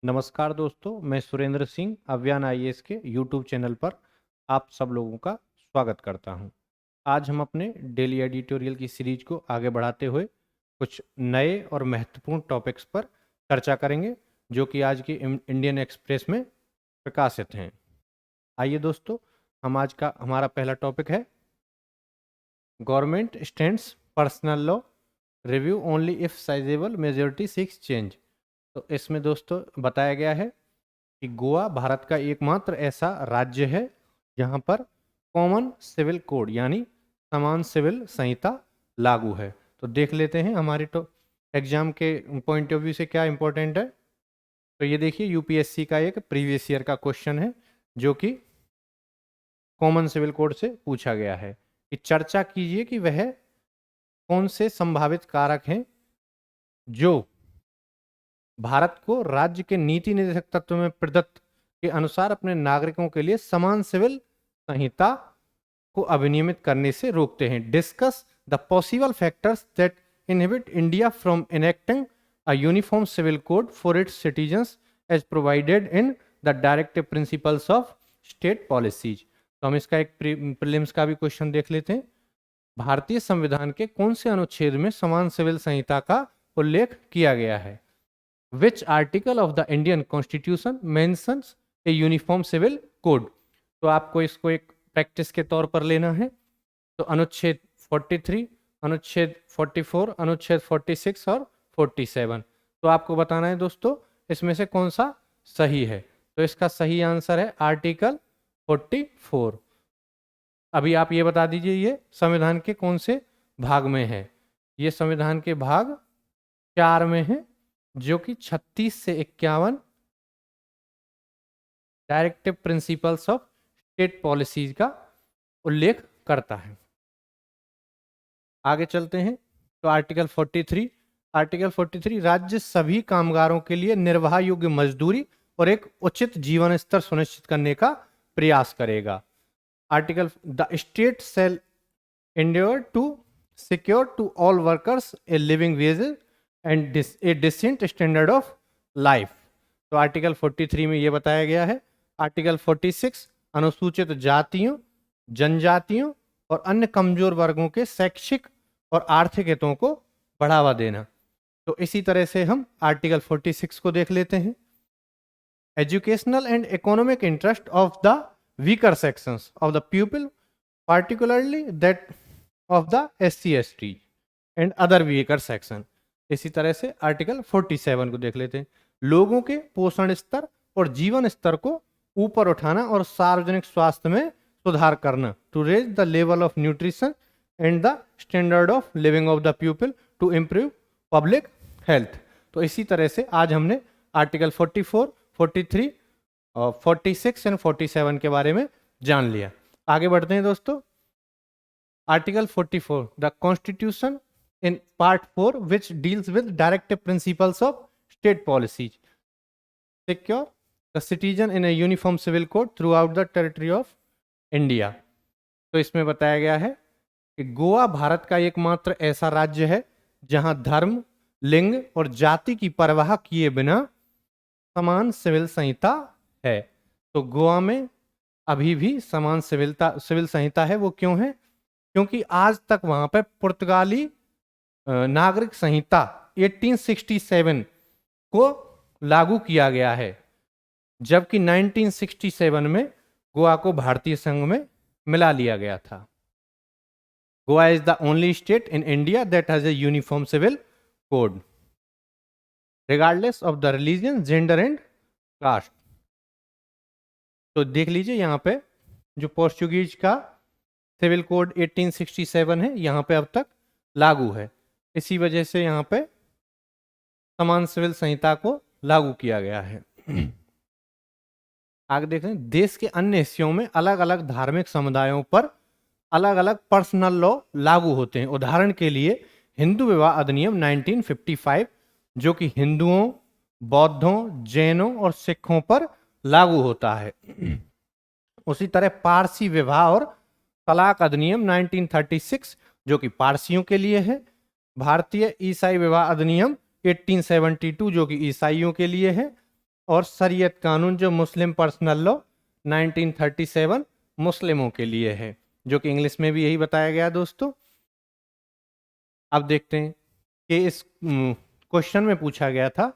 नमस्कार दोस्तों, मैं सुरेंद्र सिंह अव्यान आईएएस के यूट्यूब चैनल पर आप सब लोगों का स्वागत करता हूं। आज हम अपने डेली एडिटोरियल की सीरीज को आगे बढ़ाते हुए कुछ नए और महत्वपूर्ण टॉपिक्स पर चर्चा करेंगे जो कि आज की इंडियन एक्सप्रेस में प्रकाशित हैं। आइए दोस्तों, हम आज का हमारा पहला टॉपिक है government stands personal law review only if sizeable majority seeks change. तो इसमें दोस्तों बताया गया है कि गोवा भारत का एकमात्र ऐसा राज्य है जहां पर कॉमन सिविल कोड यानी समान सिविल संहिता लागू है। तो देख लेते हैं हमारे तो एग्जाम के पॉइंट ऑफ व्यू से क्या इंपॉर्टेंट है। तो ये देखिए, यूपीएससी का एक प्रीवियस ईयर का क्वेश्चन है जो कि कॉमन सिविल कोड से पूछा गया है कि चर्चा कीजिए कि वह कौन से संभावित कारक हैं जो भारत को राज्य के नीति निर्देशक तत्व में प्रदत्त के अनुसार अपने नागरिकों के लिए समान सिविल संहिता को अभिनियमित करने से रोकते हैं। Discuss the possible factors that inhibit India from enacting a uniform civil code for its citizens as provided in the directive principles of state policies. तो हम इसका एक प्रीलिम्स का भी क्वेश्चन देख लेते हैं। भारतीय संविधान के कौन से अनुच्छेद में समान सिविल संहिता का उल्लेख किया गया है? Which article of the Indian Constitution mentions a uniform civil code? तो आपको इसको एक प्रैक्टिस के तौर पर लेना है। तो अनुच्छेद 43, अनुच्छेद 44, अनुच्छेद 46 और 47। तो आपको बताना है दोस्तों इसमें से कौन सा सही है। तो इसका सही आंसर है आर्टिकल 44। अभी आप ये बता दीजिए ये संविधान के कौन से भाग में है। ये संविधान के भाग 4 में है जो कि 36 से 51 directive principles of state policies का उल्लेख करता है। आगे चलते हैं। तो आर्टिकल 43 राज्य सभी कामगारों के लिए निर्वाह योग्य मजदूरी और एक उचित जीवन स्तर सुनिश्चित करने का प्रयास करेगा। Article the state shall endeavour to secure to all workers a living wages and a decent standard of life. तो आर्टिकल 43 में यह बताया गया है। आर्टिकल 46 अनुसूचित जातियों, जनजातियों और अन्य कमजोर वर्गों के शैक्षिक और आर्थिक हितों को बढ़ावा देना। तो इसी तरह से हम आर्टिकल 46 को देख लेते हैं। Educational and economic interest of the weaker sections of the people, particularly that of the SC/ST and other weaker section. इसी तरह से आर्टिकल 47 को देख लेते हैं। लोगों के पोषण स्तर और जीवन स्तर को ऊपर उठाना और सार्वजनिक स्वास्थ्य में सुधार करना, to raise the level of nutrition and the standard of living of the people to improve public health. तो इसी तरह से आज हमने आर्टिकल 44, 43 और 46 एंड 47 के बारे में जान लिया। आगे बढ़ते हैं दोस्तों। Article 44 the constitution in part 4 which deals with directive principles of state policies secure the citizen in a uniform civil code throughout the territory of India। तो इसमें बताया गया है कि गोवा भारत का एकमात्र ऐसा राज्य है जहां धर्म, लिंग और जाति की परवाह किए बिना समान सिविल संहिता है। तो गोवा में अभी भी समान सिविल संहिता है। वो क्यों है? क्योंकि आज तक वहां पर पुर्तगाली नागरिक संहिता 1867 को लागू किया गया है, जबकि 1967 में गोवा को भारतीय संघ में मिला लिया गया था। Goa is the only state in India that has a uniform civil code regardless of the religion, gender and caste. तो देख लीजिए यहाँ पे जो पोर्चुगीज का सिविल कोड 1867 है यहाँ पे अब तक लागू है। इसी वजह से यहाँ पे समान सिविल संहिता को लागू किया गया है। आगे देख रहे हैं, देश के अन्य हिस्सों में अलग अलग धार्मिक समुदायों पर अलग अलग पर्सनल लॉ लागू होते हैं। उदाहरण के लिए हिंदू विवाह अधिनियम 1955 जो कि हिंदुओं, बौद्धों, जैनों और सिखों पर लागू होता है। उसी तरह पारसी विवाह और तलाक अधिनियम 1936 जो कि पारसियों के लिए है। भारतीय ईसाई विवाह अधिनियम 1872 जो कि ईसाइयों के लिए है। और शरीयत कानून जो मुस्लिम पर्सनल लॉ 1937 मुस्लिमों के लिए है, जो कि इंग्लिश में भी यही बताया गया दोस्तों। अब देखते हैं कि इस क्वेश्चन में पूछा गया था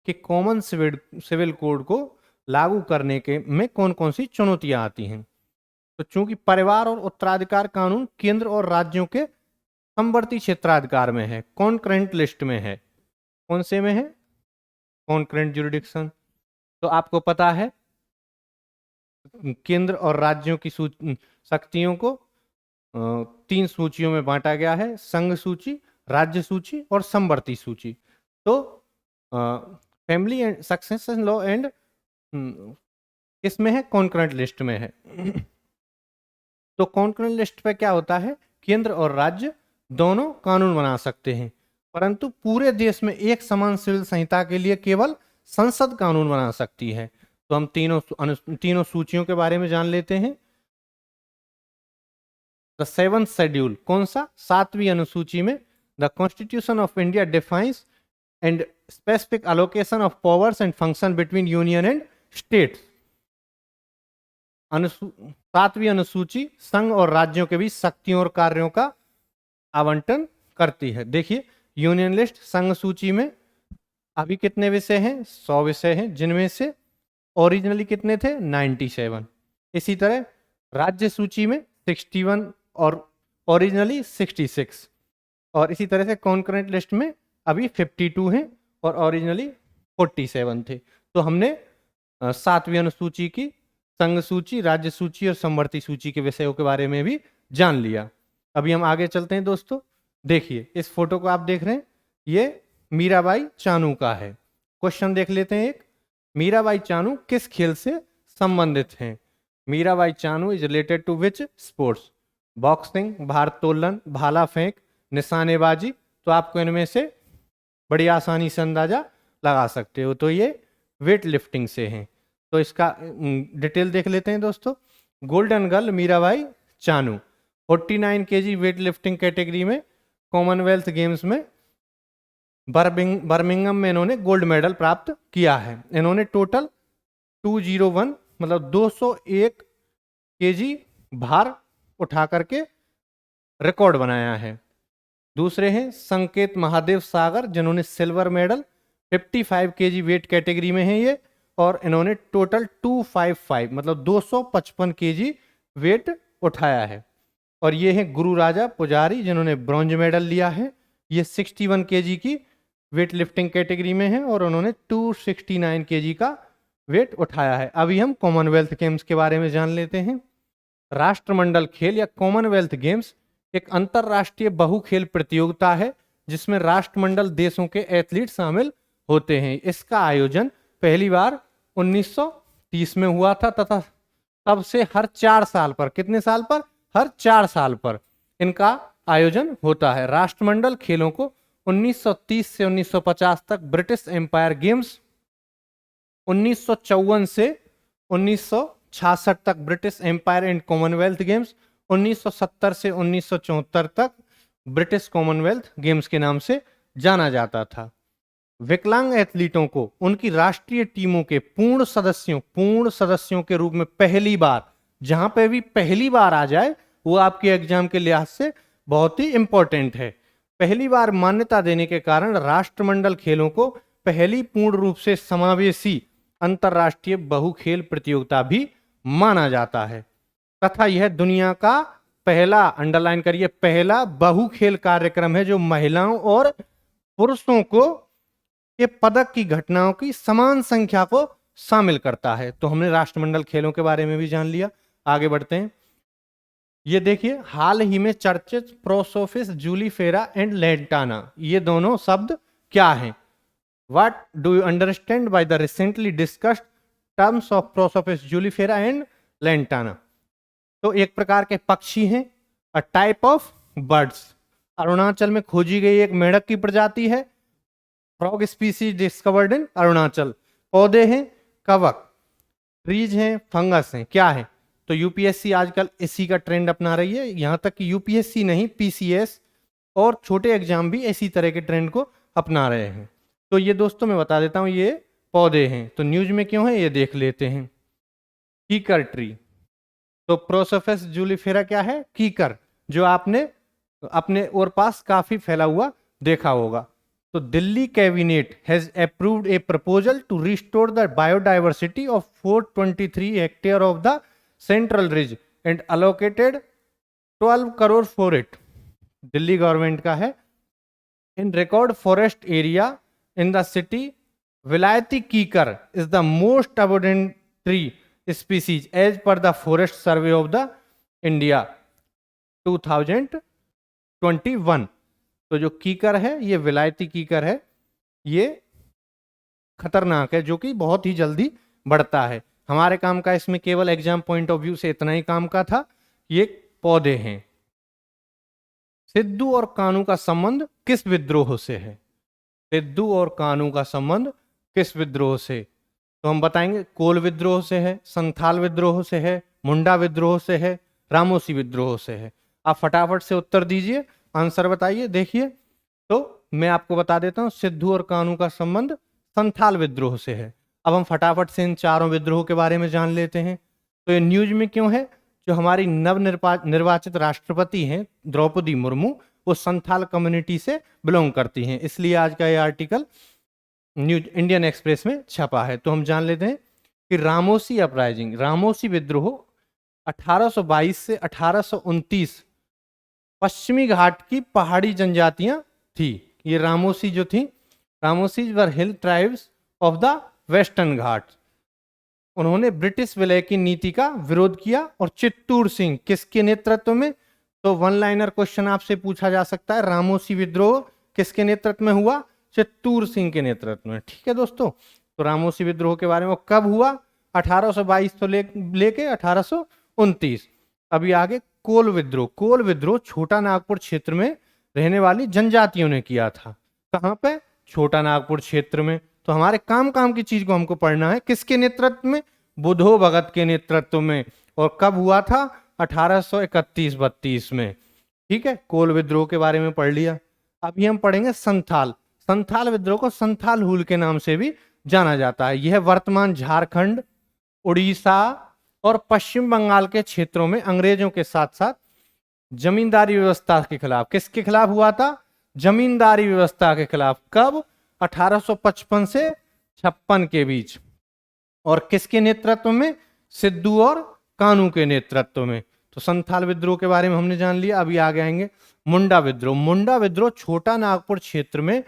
कि कॉमन सिविल कोड को लागू करने के में कौन कौन सी चुनौतियां आती हैं। तो चूंकि परिवार और उत्तराधिकार कानून केंद्र और राज्यों के समवर्ती क्षेत्राधिकार में है, कॉन्करेंट लिस्ट में है। कौन से में है? Concurrent jurisdiction. तो आपको पता है केंद्र और राज्यों की शक्तियों को 3 सूचियों में बांटा गया है, संघ सूची, राज्य सूची और समवर्ती सूची। तो family and succession law and इसमें है, कॉन्करेंट लिस्ट में है। तो कॉन्करेंट लिस्ट पे क्या होता है, केंद्र और राज्य दोनों कानून बना सकते हैं, परंतु पूरे देश में एक समान सिविल संहिता के लिए केवल संसद कानून बना सकती है। तो हम तीनों सूचियों के बारे में जान लेते हैं। द 7th शेड्यूल, कौन सा? 7वीं अनुसूची में the constitution of India defines and specific allocation of powers and function between union and states. 7वीं अनुसूची संघ और राज्यों के बीच शक्तियों और कार्यों का आवंटन करती है। देखिए यूनियन लिस्ट संघ सूची में अभी कितने विषय हैं? 100 विषय हैं, जिनमें से ओरिजिनली कितने थे? 97। इसी तरह राज्य सूची में 61 और ओरिजिनली 66। और इसी तरह से कॉन्करेंट लिस्ट में अभी 52 हैं और ओरिजिनली 47 थे। तो हमने 7वीं अनुसूची की संघ सूची, राज्य सूची और समवर्ती सूची के विषयों के बारे में भी जान लिया। अभी हम आगे चलते हैं दोस्तों। देखिए इस फोटो को आप देख रहे हैं, ये मीराबाई चानू का है। क्वेश्चन देख लेते हैं एक, मीराबाई चानू किस खेल से संबंधित हैं? Mirabai Chanu is related to which sports? Boxing, भारोत्तोलन, भाला फेंक, निशानेबाजी। तो आपको इनमें से बड़ी आसानी से अंदाजा लगा सकते हो, तो ये वेट लिफ्टिंग से हैं। तो इसका डिटेल देख लेते हैं दोस्तों। Golden girl Mirabai Chanu 49 kg weight lifting category में कॉमनवेल्थ गेम्स में बर्मिंगम में इन्होंने गोल्ड मेडल प्राप्त किया है। इन्होंने टोटल 201 मतलब 201 kg भार उठा करके रिकॉर्ड बनाया है। दूसरे हैं संकेत महादेव सागर, जिन्होंने silver medal 55 kg weight category में है ये, और इन्होंने टोटल 255 मतलब 255 kg वेट उठाया है। और ये हैं गुरु राजा पुजारी, जिन्होंने ब्रॉन्ज मेडल लिया है। ये 61 kg की वेट लिफ्टिंग कैटेगरी में है और उन्होंने 269 kg का वेट उठाया है। अभी हम कॉमनवेल्थ गेम्स के बारे में जान लेते हैं। राष्ट्रमंडल खेल या कॉमनवेल्थ गेम्स एक अंतरराष्ट्रीय बहुखेल प्रतियोगिता है जिसमें राष्ट्रमंडल देशों के एथलीट शामिल होते हैं। इसका आयोजन पहली बार 1930 में हुआ था तथा तब से हर 4 साल पर, कितने साल पर? हर 4 साल पर इनका आयोजन होता है। राष्ट्रमंडल खेलों को 1930 से 1950 तक ब्रिटिश एम्पायर गेम्स, 1954 से 1966 तक British empire and commonwealth games, 1970 से 1974 तक ब्रिटिश कॉमनवेल्थ गेम्स के नाम से जाना जाता था। विकलांग एथलीटों को उनकी राष्ट्रीय टीमों के पूर्ण सदस्यों के रूप में पहली बार, जहां पे भी पहली बार आ जाए वो आपके एग्जाम के लिहाज से बहुत ही इंपॉर्टेंट है। पहली बार मान्यता देने के कारण राष्ट्रमंडल खेलों को पहली पूर्ण रूप से समावेशी अंतरराष्ट्रीय बहुखेल प्रतियोगिता भी माना जाता है तथा यह दुनिया का पहला, अंडरलाइन करिए, पहला बहुखेल कार्यक्रम है जो महिलाओं और पुरुषों को के पदक की घटनाओं की समान संख्या को शामिल करता है। तो हमने राष्ट्रमंडल खेलों के बारे में भी जान लिया। आगे बढ़ते हैं। ये देखिए हाल ही में चर्चित प्रोसोफिस जूलीफेरा एंड लेंटाना, ये दोनों शब्द क्या हैं? What do you understand by the recently discussed terms of Prosopis julifera and lantana? तो एक प्रकार के पक्षी हैं, a type of birds। Arunachal में खोजी गई एक मेंढक की प्रजाति है, frog species discovered in Arunachal. पौधे हैं कवक, ट्रीज हैं, फंगस हैं, क्या है? तो यूपीएससी आजकल इसी का ट्रेंड अपना रही है। यहां तक कि यूपीएससी नहीं, पीसीएस और छोटे एग्जाम भी इसी तरह के ट्रेंड को अपना रहे हैं। तो ये दोस्तों मैं बता देता हूं, ये पौधे हैं। तो न्यूज में क्यों है ये देख लेते हैं। कीकर ट्री, तो प्रोसोफेस जूलिफेरा क्या है, कीकर, जो आपने अपने और पास काफी फैला हुआ देखा होगा। तो Delhi cabinet has approved a proposal to restore the biodiversity of 423 hectare of the central ridge and allocated 12 crore for it. Delhi government का है। In record forest area in the city vilayati kikar is the most abundant tree species as per the forest survey of the India 2021। तो जो कीकर है ये विलायती कीकर है, ये खतरनाक है, जो कि बहुत ही जल्दी बढ़ता है। हमारे काम का इसमें केवल एग्जाम पॉइंट ऑफ व्यू से इतना ही काम का था। ये पौधे हैं। सिद्धू और कान्हू का संबंध किस विद्रोह से है? सिद्धू और कान्हू का संबंध किस विद्रोह से? तो हम बताएंगे कोल विद्रोह से है, संथाल विद्रोह से है, मुंडा विद्रोह से है, रामोसी विद्रोह से है। आप फटाफट से उत्तर दीजिए, आंसर बताइए। देखिए, तो मैं आपको बता देता हूं, सिद्धू और कान्हू का संबंध संथाल विद्रोह से है। अब हम फटाफट से इन चारों विद्रोह के बारे में जान लेते हैं। तो ये न्यूज में क्यों है? जो हमारी नव निर्वाचित राष्ट्रपति हैं द्रौपदी मुर्मू, वो संथाल कम्युनिटी से बिलोंग करती हैं, इसलिए आज का ये आर्टिकल न्यूज इंडियन एक्सप्रेस में छपा है। तो हम जान लेते हैं कि रामोसी अपराइजिंग, रामोसी विद्रोह 1822 से 1829 पश्चिमी घाट की पहाड़ी जनजातियां थी। ये रामोसी जो थी, रामोसी वर हिल ट्राइब्स ऑफ द वेस्टर्न घाट। उन्होंने ब्रिटिश विलय की नीति का विरोध किया। और चित्तूर सिंह किसके नेतृत्व में? तो वन लाइनर क्वेश्चन आपसे पूछा जा सकता है, रामोसी विद्रोह किसके नेतृत्व में हुआ? चित्तूर सिंह के नेतृत्व में। ठीक है दोस्तों, तो रामोसी विद्रोह के बारे में कब हुआ? 1822 तो लेके 1829। अभी आगे कोल विद्रोह। कोल विद्रोह छोटा नागपुर क्षेत्र में रहने वाली जनजातियों ने किया था। कहां पे? छोटा नागपुर क्षेत्र में। तो हमारे काम की चीज को हमको पढ़ना है। किसके नेतृत्व में? बुधो भगत के नेतृत्व में। और कब हुआ था? 1831-32 में। ठीक है, कोल विद्रोह के बारे में पढ़ लिया। अभी हम पढ़ेंगे संथाल। संथाल विद्रोह को संथाल हुल के नाम से भी जाना जाता है। यह वर्तमान झारखंड, उड़ीसा और पश्चिम बंगाल के क्षेत्रों में अंग्रेजों के साथ साथ जमींदारी व्यवस्था के खिलाफ, किसके खिलाफ हुआ था? जमींदारी व्यवस्था के खिलाफ। कब? 1855 से 56 के बीच। और किसके नेतृत्व में? सिद्धू और कान्हू के नेतृत्व में। तो संथाल विद्रोह के बारे में हमने जान लिया। अभी आगे आएंगे मुंडा विद्रोह। मुंडा विद्रोह छोटा नागपुर क्षेत्र में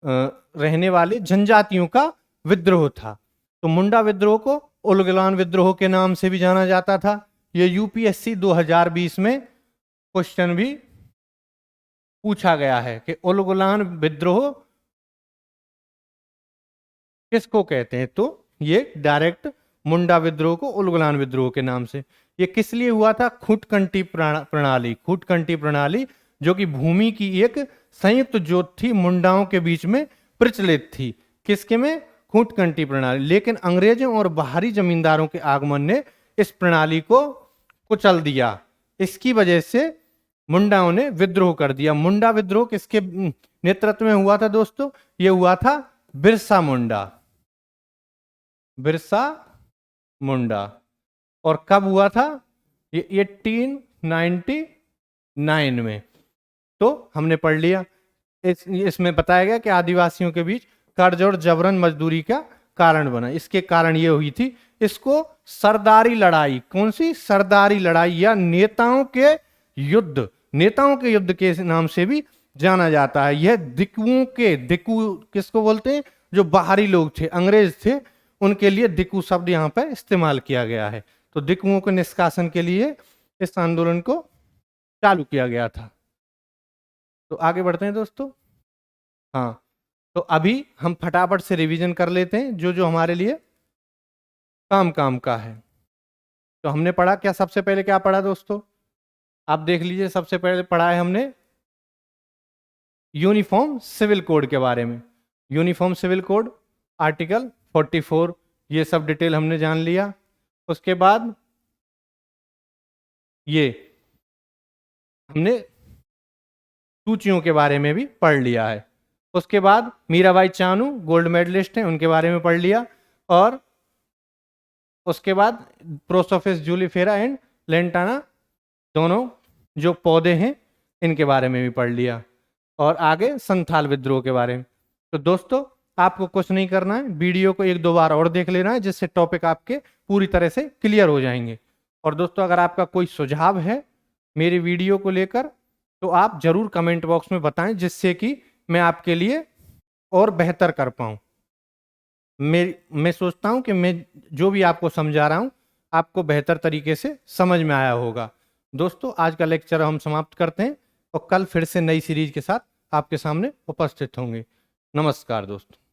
रहने वाले जनजातियों का विद्रोह था। तो मुंडा विद्रोह को उलगुलान विद्रोह के नाम से भी जाना जाता था। यह यूपीएससी 2020 में क्वेश्चन भी पूछा गया है कि उलगुलान विद्रोह किसको कहते हैं? तो ये डायरेक्ट मुंडा विद्रोह को उलगुलान विद्रोह के नाम से। ये किस लिए हुआ था? खूटकंटी प्रणाली। खूटकंटी प्रणाली जो कि भूमि की एक संयुक्त जोत थी, मुंडाओं के बीच में प्रचलित थी। किसके में? खूटकंटी प्रणाली। लेकिन अंग्रेजों और बाहरी जमींदारों के आगमन ने इस प्रणाली को कुचल दिया। इसकी वजह से मुंडाओं ने विद्रोह कर दिया। मुंडा विद्रोह किसके नेतृत्व में हुआ था दोस्तों? यह हुआ था बिरसा मुंडा। बिरसा मुंडा। और कब हुआ था? ये 1899 में। तो हमने पढ़ लिया। इसमें बताया गया कि आदिवासियों के बीच कर्ज और जबरन मजदूरी का कारण बना। इसके कारण ये हुई थी। इसको सरदारी लड़ाई, कौन सी? सरदारी लड़ाई या नेताओं के युद्ध, नेताओं के युद्ध के नाम से भी जाना जाता है। यह दिकुओं के, दिकु किसको बोलते हैं? जो बाहरी लोग थे, अंग्रेज थे, उनके लिए दिकु शब्द यहाँ पे इस्तेमाल किया गया है। तो दिकुओं के निष्कासन के लिए इस आंदोलन को चालू किया गया था। तो आगे बढ़ते हैं दोस्तों। हाँ, तो अभी हम फटाफट से रिवीजन कर लेते हैं जो जो हमारे लिए काम का है। तो हमने पढ़ा क्या? सबसे पहले क्या पढ़ा दोस्तों? आप देख लीजिए, सबसे पहले पढ़ा है हमने यूनिफॉर्म सिविल कोड के बारे में। यूनिफॉर्म सिविल कोड आर्टिकल 44, ये सब डिटेल हमने जान लिया। उसके बाद ये हमने सूचियों के बारे में भी पढ़ लिया है। उसके बाद मीराबाई चानू गोल्ड मेडलिस्ट हैं, उनके बारे में पढ़ लिया। और उसके बाद प्रोसोफिस जूलिफेरा एंड लेंटाना, दोनों जो पौधे हैं इनके बारे में भी पढ़ लिया। और आगे संथाल विद्रोह के बारे में। तो दोस्तों आपको कुछ नहीं करना है, वीडियो को एक दो बार और देख लेना है, जिससे टॉपिक आपके पूरी तरह से क्लियर हो जाएंगे। और दोस्तों अगर आपका कोई सुझाव है मेरी वीडियो को लेकर तो आप जरूर कमेंट बॉक्स में बताएं, जिससे कि मैं आपके लिए और बेहतर कर पाऊं। मैं सोचता हूं कि मैं जो भी आपको समझा रहा हूं आपको बेहतर तरीके से समझ में आया होगा। दोस्तों आज का लेक्चर हम समाप्त करते हैं और कल फिर से नई सीरीज के साथ आपके सामने उपस्थित होंगे। नमस्कार दोस्तों।